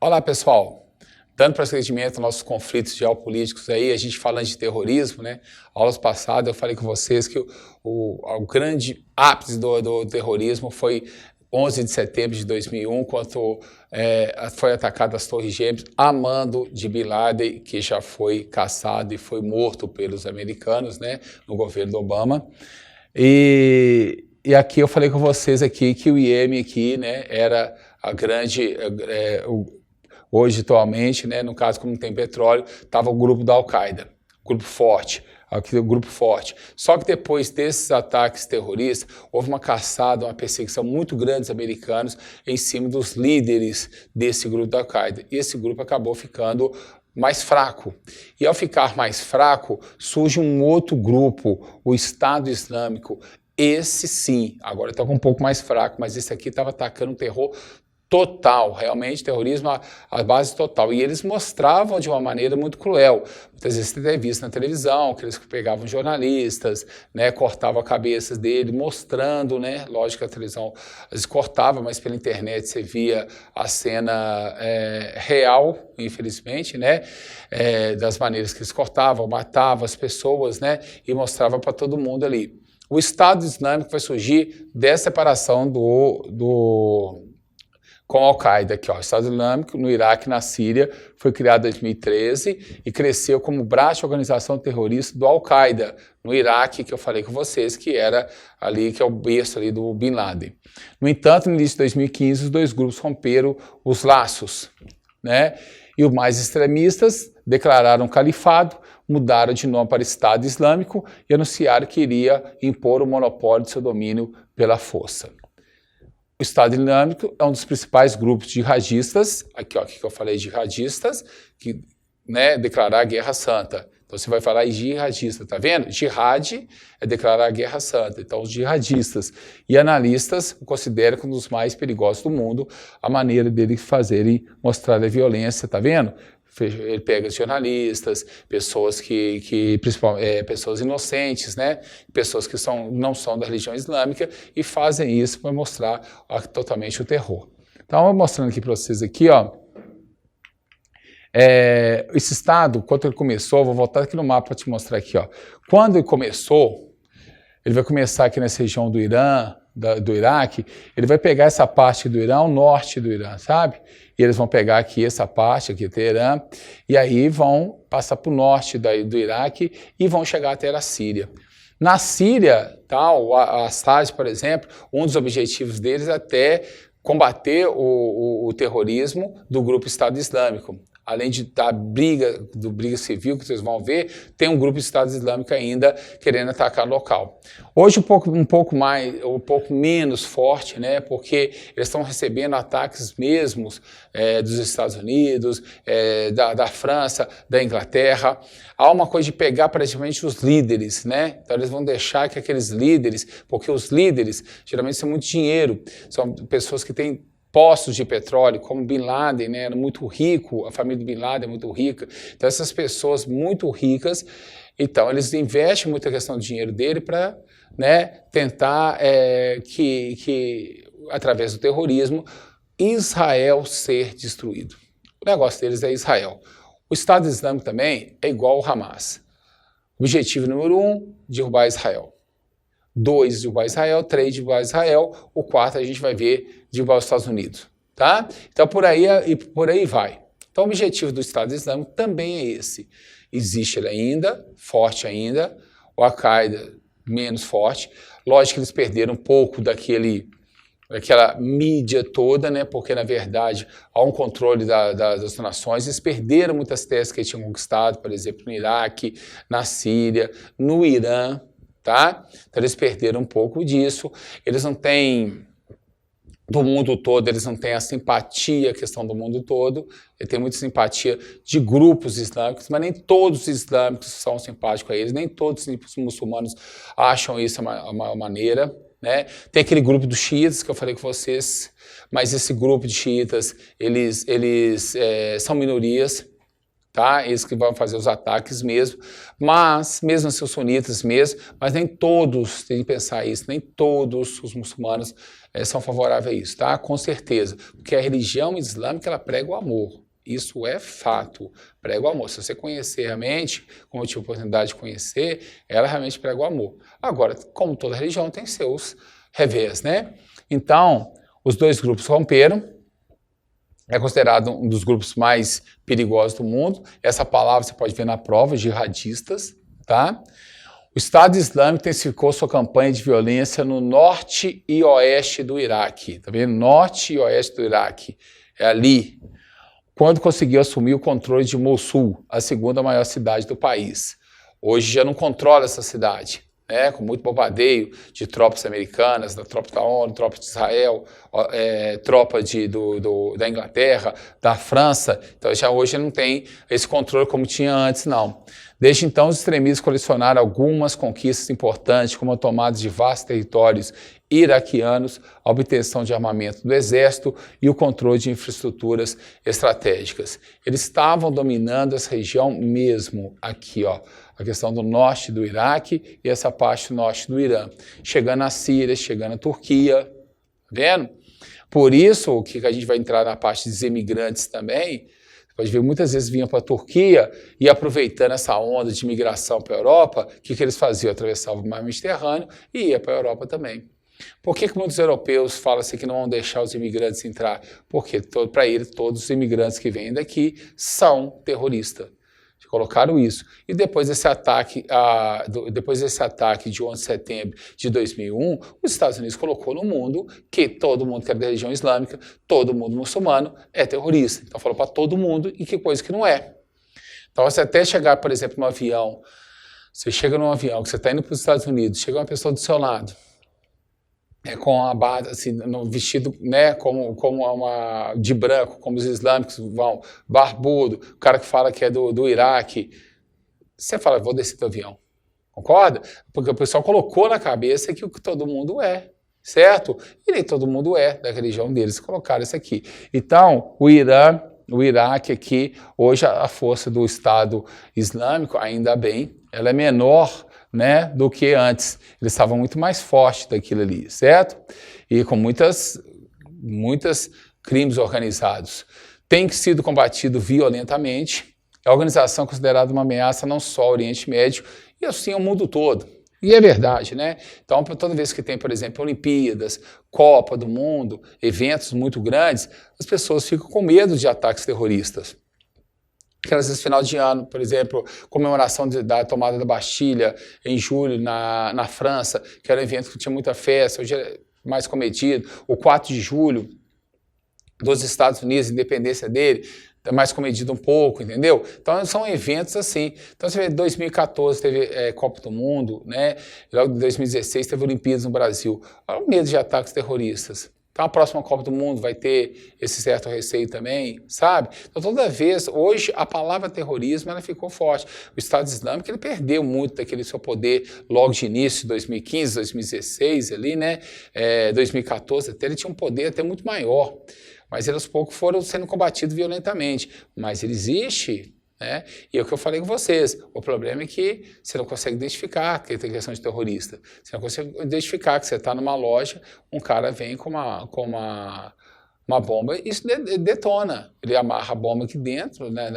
Olá, pessoal. Dando prosseguimento aos nossos conflitos geopolíticos aí, a gente falando de terrorismo, né? Aulas passadas eu falei com vocês que o grande ápice do terrorismo foi 11 de setembro de 2001, quando foi atacado as Torres Gêmeas a mando de Bin Laden, que já foi caçado e foi morto pelos americanos, né? No governo Obama. E aqui eu falei com vocês aqui que o IEM aqui, né? Era a grande... Hoje, atualmente, né, no caso, como não tem petróleo, estava o grupo da Al-Qaeda, grupo forte, aqui o grupo forte. Só que depois desses ataques terroristas, houve uma caçada, uma perseguição muito grande dos americanos em cima dos líderes desse grupo da Al-Qaeda. E esse grupo acabou ficando mais fraco. E ao ficar mais fraco, surge um outro grupo, o Estado Islâmico. Esse sim, agora está um pouco mais fraco, mas esse aqui estava atacando o terror total, realmente, terrorismo à base total. E eles mostravam de uma maneira muito cruel. Muitas vezes você tem visto na televisão que eles pegavam jornalistas, né, cortavam a cabeça dele, mostrando, né, lógico que a televisão eles cortavam, mas pela internet você via a cena real, infelizmente, né, das maneiras que eles cortavam, matavam as pessoas, né, e mostrava para todo mundo ali. O Estado Islâmico vai surgir dessa separação com a Al-Qaeda, aqui, ó, o Estado Islâmico no Iraque e na Síria, foi criado em 2013 e cresceu como braço de organização terrorista do Al-Qaeda no Iraque, que eu falei com vocês, que era ali, que é o berço ali do Bin Laden. No entanto, no início de 2015, os dois grupos romperam os laços, né? E os mais extremistas declararam califado, mudaram de nome para Estado Islâmico e anunciaram que iria impor o monopólio de seu domínio pela força. O Estado Islâmico é um dos principais grupos jihadistas, aqui ó, aqui que eu falei jihadistas, que, né, declarar a guerra santa. Então você vai falar em jihadista, tá vendo? Jihad é declarar a guerra santa. Então os jihadistas e analistas o consideram como um dos mais perigosos do mundo, a maneira deles fazerem, mostrar a violência, tá vendo? Ele pega jornalistas, pessoas principalmente pessoas inocentes, né? Pessoas que não são da religião islâmica e fazem isso para mostrar totalmente o terror. Então, eu vou mostrando aqui para vocês aqui, ó. Esse estado, quando ele começou, vou voltar aqui no mapa para te mostrar aqui, ó. Quando ele começou, ele vai começar aqui nessa região do Irã, do Iraque, ele vai pegar essa parte do Irã, o norte do Irã, sabe? E eles vão pegar aqui essa parte, aqui Teherã, e aí vão passar para o norte do Iraque e vão chegar até a Síria. Na Síria, a Assad, por exemplo, um dos objetivos deles é até combater o terrorismo do grupo Estado Islâmico. Além da briga civil que vocês vão ver, tem um grupo de Estado Islâmico ainda querendo atacar o local. Hoje um pouco menos forte, né? Porque eles estão recebendo ataques mesmos dos Estados Unidos, da França, da Inglaterra. Há uma coisa de pegar praticamente os líderes, né? Então eles vão deixar que aqueles líderes, porque os líderes geralmente são muito dinheiro, são pessoas que têm postos de petróleo, como Bin Laden, né, era muito rico, a família de Bin Laden é muito rica, então essas pessoas muito ricas, então eles investem muito a questão do dinheiro dele para, né, tentar que através do terrorismo, Israel ser destruído. O negócio deles é Israel. O Estado Islâmico também é igual ao Hamas. Objetivo número 1, derrubar Israel. 2, derrubar Israel, 3, derrubar Israel, o 4 a gente vai ver derrubar os Estados Unidos, tá? Então por aí vai. Então o objetivo do Estado Islâmico também é esse. Existe ele ainda, forte ainda, o Al-Qaeda menos forte. Lógico que eles perderam um pouco daquela mídia toda, né? Porque na verdade há um controle das nações, eles perderam muitas terras que eles tinham conquistado, por exemplo, no Iraque, na Síria, no Irã, tá? Então eles perderam um pouco disso, eles não têm, do mundo todo, eles não têm a simpatia, a questão do mundo todo, ele tem muita simpatia de grupos islâmicos, mas nem todos os islâmicos são simpáticos a eles, nem todos os muçulmanos acham isso uma maneira, né? Tem aquele grupo dos xiitas que eu falei com vocês, mas esse grupo de xiitas, eles são minorias, tá? Eles que vão fazer os ataques mesmo, mas mesmo assim os sunitas mesmo, mas nem todos, tem que pensar isso, nem todos os muçulmanos são favoráveis a isso, tá? Com certeza, porque a religião islâmica ela prega o amor. Isso é fato, prega o amor. Se você conhecer realmente, como eu tive a oportunidade de conhecer, ela realmente prega o amor. Agora, como toda religião, tem seus revés, né? Então, os dois grupos romperam, é considerado um dos grupos mais perigosos do mundo. Essa palavra você pode ver na prova, jihadistas, tá? O Estado Islâmico intensificou sua campanha de violência no norte e oeste do Iraque, tá vendo? Norte e oeste do Iraque, é ali, quando conseguiu assumir o controle de Mossul, a segunda maior cidade do país. Hoje já não controla essa cidade, né, com muito bombardeio de tropas americanas, da tropa da ONU, tropa de Israel, tropa da Inglaterra, da França. Então já hoje não tem esse controle como tinha antes, não. Desde então, os extremistas colecionaram algumas conquistas importantes, como a tomada de vastos territórios iraquianos, a obtenção de armamento do exército e o controle de infraestruturas estratégicas. Eles estavam dominando essa região mesmo aqui, ó, a questão do norte do Iraque e essa parte do norte do Irã, chegando à Síria, chegando à Turquia, tá vendo? Por isso, o que a gente vai entrar na parte dos imigrantes também, você pode ver, muitas vezes vinham para a Turquia e aproveitando essa onda de migração para a Europa, o que eles faziam? Atravessavam o mar Mediterrâneo e ia para a Europa também. Por que muitos europeus falam assim que não vão deixar os imigrantes entrar? Porque para eles todos os imigrantes que vêm daqui são terroristas. Colocaram isso. E depois desse ataque de 11 de setembro de 2001, os Estados Unidos colocou no mundo que todo mundo que é da religião islâmica, todo mundo muçulmano é terrorista. Então falou para todo mundo e que coisa que não é. Então você até chegar, por exemplo, no avião, você chega num avião que você está indo para os Estados Unidos, chega uma pessoa do seu lado, com a barra, assim, no vestido, né, como de branco, como os islâmicos vão, barbudo, o cara que fala que é do Iraque, você fala, vou descer do avião, concorda? Porque o pessoal colocou na cabeça que o que todo mundo é, certo? E nem todo mundo é da religião deles, colocaram isso aqui. Então, o Iraque aqui, hoje a força do Estado Islâmico, ainda bem, ela é menor, né, do que antes. Eles estavam muito mais fortes daquilo ali, certo? E com muitas crimes organizados. Tem sido combatido violentamente. É uma organização considerada uma ameaça não só ao Oriente Médio, e assim ao mundo todo. E é verdade, né? Então, toda vez que tem, por exemplo, Olimpíadas, Copa do Mundo, eventos muito grandes, as pessoas ficam com medo de ataques terroristas. Aquelas vezes, final de ano, por exemplo, comemoração da tomada da Bastilha em julho na França, que era um evento que tinha muita festa, hoje é mais comedido. O 4 de julho dos Estados Unidos, independência dele, é mais comedido um pouco, entendeu? Então são eventos assim. Então você vê, 2014 teve Copa do Mundo, né? Logo em 2016 teve Olimpíadas no Brasil. Olha o medo de ataques terroristas. Então a próxima Copa do Mundo vai ter esse certo receio também, sabe? Então toda vez, hoje a palavra terrorismo ela ficou forte. O Estado Islâmico ele perdeu muito daquele seu poder logo de início, 2015, 2016 ali, né? 2014 até ele tinha um poder até muito maior. Mas eles aos poucos foram sendo combatidos violentamente. Mas ele existe, né? E é o que eu falei com vocês. O problema é que você não consegue identificar que tem questão de terrorista. Você não consegue identificar que você está numa loja, um cara vem com uma bomba e isso detona. Ele amarra a bomba aqui dentro, né,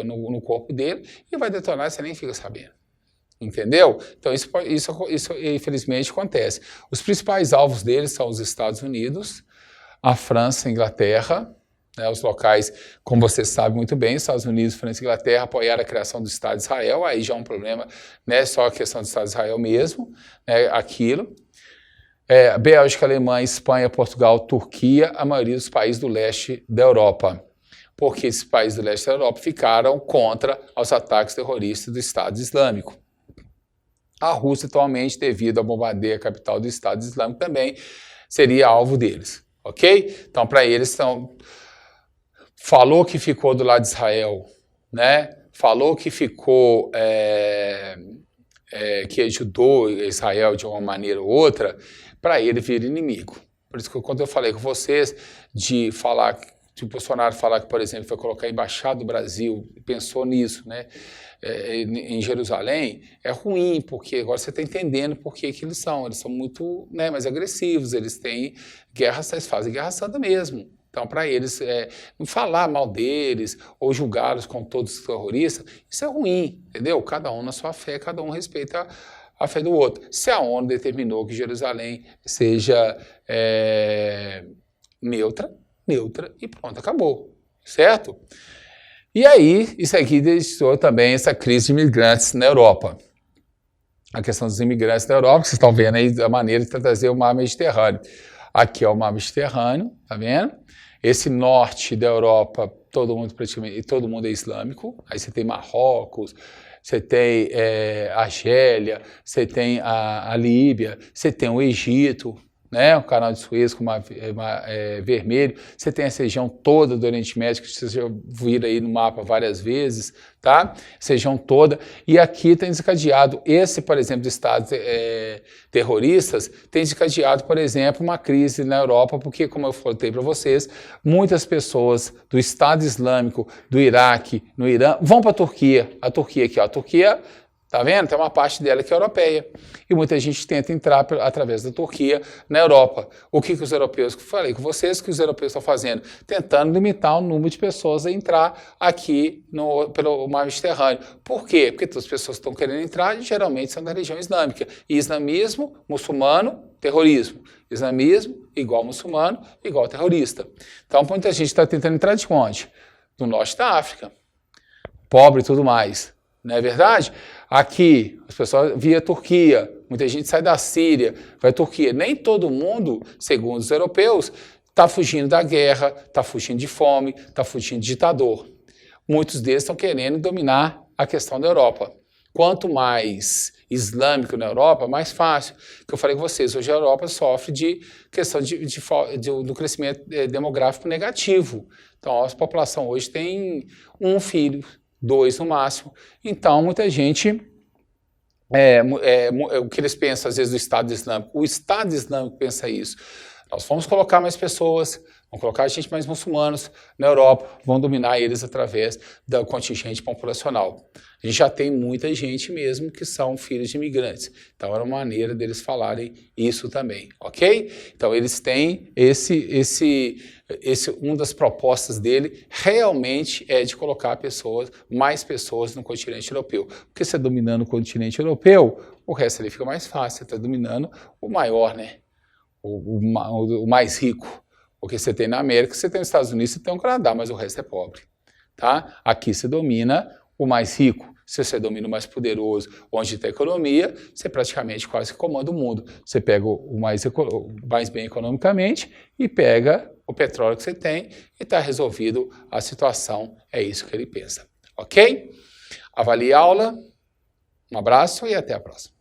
no corpo dele, e vai detonar e você nem fica sabendo. Entendeu? Então isso infelizmente acontece. Os principais alvos deles são os Estados Unidos, a França, a Inglaterra, né, os locais, como você sabe muito bem, Estados Unidos, França e Inglaterra apoiaram a criação do Estado de Israel, aí já é um problema, né, só a questão do Estado de Israel mesmo, né, aquilo. Bélgica, Alemanha, Espanha, Portugal, Turquia, a maioria dos países do leste da Europa. Porque esses países do leste da Europa ficaram contra os ataques terroristas do Estado Islâmico. A Rússia, atualmente, devido ao bombardeio à capital do Estado Islâmico, também seria alvo deles. Ok? Então, para eles, falou que ficou do lado de Israel, né? Falou que ficou, que ajudou Israel de uma maneira ou outra, para ele vir inimigo. Por isso que quando eu falei com vocês de falar Se o Bolsonaro falar que, por exemplo, vai colocar a embaixada do Brasil, pensou nisso, né, em Jerusalém, é ruim, porque agora você está entendendo por que eles são muito, né, mais agressivos, eles têm guerra, eles fazem guerra santa mesmo. Então, para eles, não falar mal deles ou julgá-los como todos terroristas, isso é ruim, entendeu? Cada um na sua fé, cada um respeita a fé do outro. Se a ONU determinou que Jerusalém seja neutra e pronto, acabou, certo? E aí, isso aqui deixou também essa crise de imigrantes na Europa. A questão dos imigrantes na Europa, que vocês estão vendo aí a maneira de trazer o mar Mediterrâneo. Aqui é o mar Mediterrâneo, tá vendo? Esse norte da Europa, todo mundo é islâmico. Aí você tem Marrocos, você tem Argélia, você tem a Líbia, você tem o Egito, né? O canal de Suez com mar vermelho. Você tem essa região toda do Oriente Médio, que vocês já viram aí no mapa várias vezes, tá? Essa região toda. E aqui tem desencadeado, por exemplo, de estados terroristas, tem desencadeado, por exemplo, uma crise na Europa, porque, como eu falei para vocês, muitas pessoas do Estado Islâmico, do Iraque, no Irã, vão para a Turquia. A Turquia aqui, ó, a Turquia, tá vendo? Tem uma parte dela que é europeia. E muita gente tenta entrar através da Turquia na Europa. O que os europeus, falei com vocês, que os europeus estão fazendo? Tentando limitar o número de pessoas a entrar aqui pelo mar Mediterrâneo. Por quê? Porque todas as pessoas que estão querendo entrar geralmente são da religião islâmica. E islamismo, muçulmano, terrorismo. Islamismo, igual muçulmano, igual terrorista. Então, muita gente está tentando entrar de onde? Do norte da África. Pobre e tudo mais. Não é verdade? Aqui, as pessoas via Turquia, muita gente sai da Síria, vai à Turquia. Nem todo mundo, segundo os europeus, está fugindo da guerra, está fugindo de fome, está fugindo de ditador. Muitos deles estão querendo dominar a questão da Europa. Quanto mais islâmico na Europa, mais fácil. Que eu falei com vocês, hoje a Europa sofre de questão do crescimento demográfico negativo. Então, a população hoje tem 1 filho, 2 no máximo. Então, muita gente, o que eles pensam às vezes do Estado Islâmico, o Estado Islâmico pensa isso. Nós vamos colocar mais pessoas, vamos colocar gente mais muçulmanos na Europa, vão dominar eles através do contingente populacional. A gente já tem muita gente mesmo que são filhos de imigrantes. Então, era uma maneira deles falarem isso também, ok? Então, eles têm uma das propostas dele realmente é de colocar mais pessoas no continente europeu. Porque você dominando o continente europeu, o resto ali fica mais fácil. Você está dominando o maior, né? O mais rico. Porque você tem na América, você tem nos Estados Unidos, você tem o Canadá, mas o resto é pobre. Tá? Aqui você domina o mais rico. Se você domina o mais poderoso, onde está a economia, você praticamente quase comanda o mundo. Você pega o mais bem economicamente e pega o petróleo que você tem e está resolvido a situação. É isso que ele pensa. Ok? Avalie a aula. Um abraço e até a próxima.